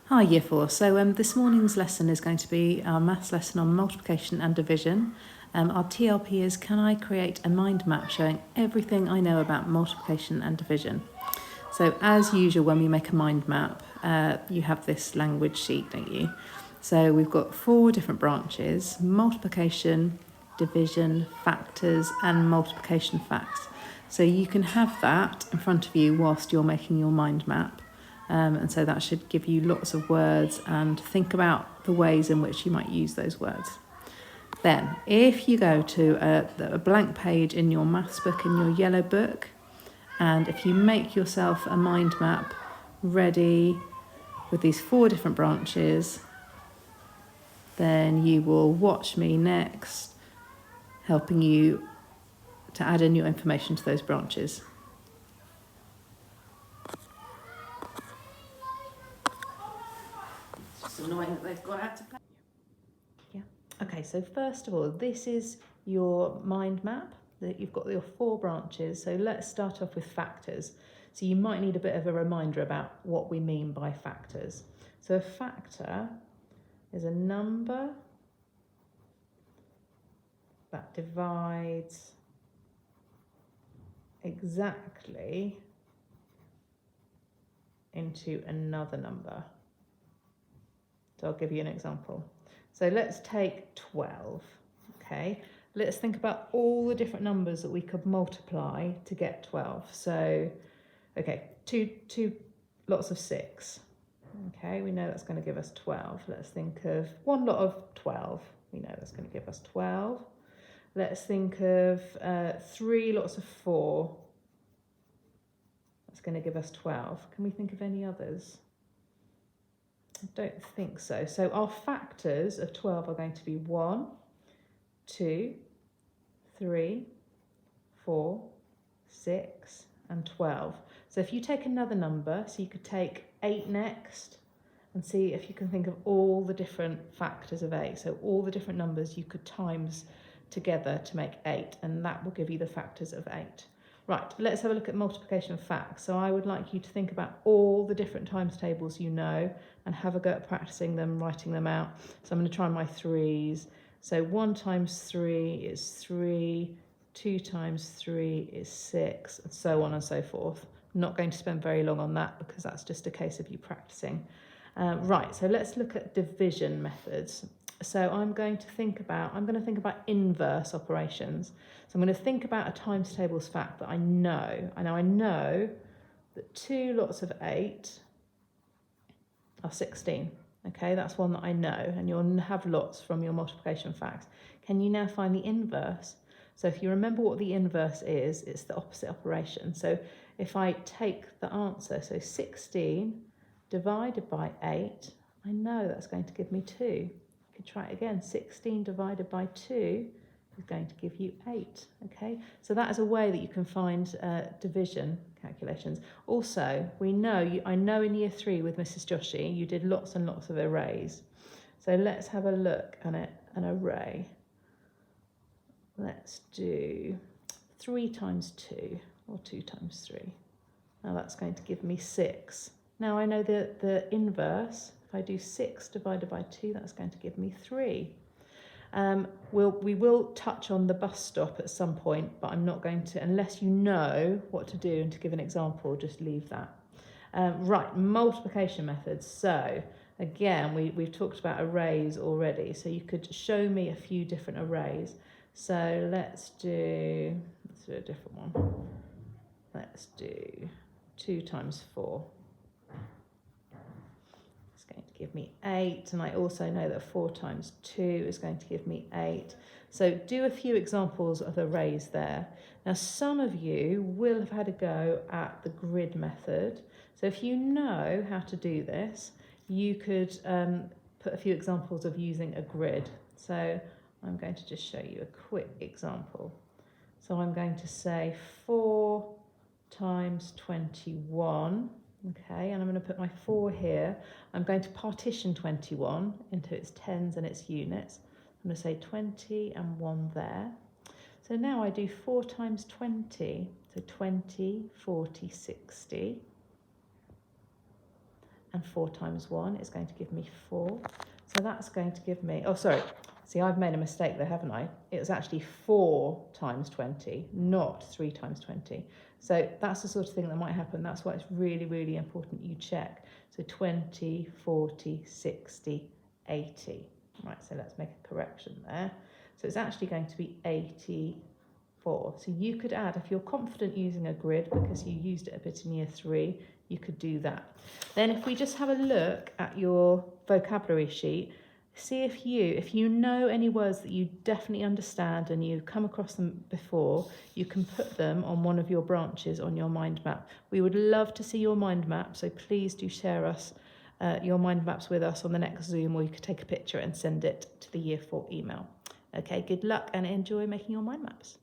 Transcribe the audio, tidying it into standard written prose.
Hi Year 4. So this morning's lesson is going to be our maths lesson on multiplication and division. Our TLP is, can I create a mind map showing everything I know about multiplication and division? So as usual, when we make a mind map, you have this language sheet, don't you? So we've got 4 different branches: multiplication, division, factors, and multiplication facts. So you can have that in front of you whilst you're making your mind map. And so that should give you lots of words, and think about the ways in which you might use those words. Then, if you go to a blank page in your maths book, in your yellow book, and if you make yourself a mind map ready with these 4 different branches, then you will watch me next, helping you to add in your information to those branches. It's annoying that they've gone out to play. Yeah. Okay, so first of all, this is your mind map. That you've got your 4 branches. So let's start off with factors. So you might need a bit of a reminder about what we mean by factors. So a factor is a number that divides exactly into another number. So I'll give you an example. So let's take 12, okay? Let's think about all the different numbers that we could multiply to get 12. So, okay, two lots of 6. Okay, we know that's going to give us 12. Let's think of 1 lot of 12. We know that's going to give us 12. Let's think of 3 lots of 4. That's going to give us 12. Can we think of any others? I don't think so. So our factors of 12 are going to be 1, 2, 3, 4, 6, and 12. So if you take another number, so you could take 8 next, and see if you can think of all the different factors of 8. So all the different numbers you could times together to make 8, and that will give you the factors of 8. Right, let's have a look at multiplication facts. So I would like you to think about all the different times tables you know and have a go at practicing them, writing them out. So I'm going to try my 3s. So 1 times 3 is 3, 2 times 3 is 6, and so on and so forth. I'm not going to spend very long on that because that's just a case of you practicing. Right, so let's look at division methods. So I'm going to think about inverse operations. So I'm going to think about a times tables fact that I know. I know that 2 lots of 8 are 16. Okay, that's one that I know, and you'll have lots from your multiplication facts. Can you now find the inverse? So if you remember what the inverse is, it's the opposite operation. So if I take the answer, so 16 divided by 8, I know that's going to give me 2. I could try it again. 16 divided by 2 is going to give you 8. Okay, so that is a way that you can find division calculations. Also, I know in year 3 with Mrs Joshi, you did lots and lots of arrays. So let's have a look at an array. Let's do 3 times 2, or 2 times 3. Now that's going to give me 6. Now I know the inverse. If I do 6 divided by 2, that's going to give me 3. We will touch on the bus stop at some point, but I'm not going to, unless you know what to do and to give an example, just leave that. Right, multiplication methods. So again, we've talked about arrays already, so you could show me a few different arrays. So let's do a different one. Let's do 2 times 4. It's going to give me 8, and I also know that 4 times 2 is going to give me 8. So do a few examples of arrays there. Now some of you will have had a go at the grid method. So if you know how to do this, you could put a few examples of using a grid. So I'm going to just show you a quick example. So I'm going to say 4 times 21. Okay, and I'm going to put my 4 here. I'm going to partition 21 into its tens and its units. I'm going to say 20 and 1 there. So now I do 4 times 20. So 20, 40, 60. and 4 times 1 is going to give me 4. So that's going to give me, oh sorry, see I've made a mistake there, haven't I? It was actually 4 times 20, not 3 times 20. So that's the sort of thing that might happen. That's why it's really, really important you check. So 20, 40, 60, 80. Right, so let's make a correction there. So it's actually going to be 84. So you could add, if you're confident using a grid because you used it a bit in year 3, you could do that. Then if we just have a look at your vocabulary sheet, see if you know any words that you definitely understand and you've come across them before, you can put them on one of your branches on your mind map. We would love to see your mind map, so please do share us your mind maps with us on the next Zoom, or you could take a picture and send it to the year 4 email. Okay, good luck and enjoy making your mind maps.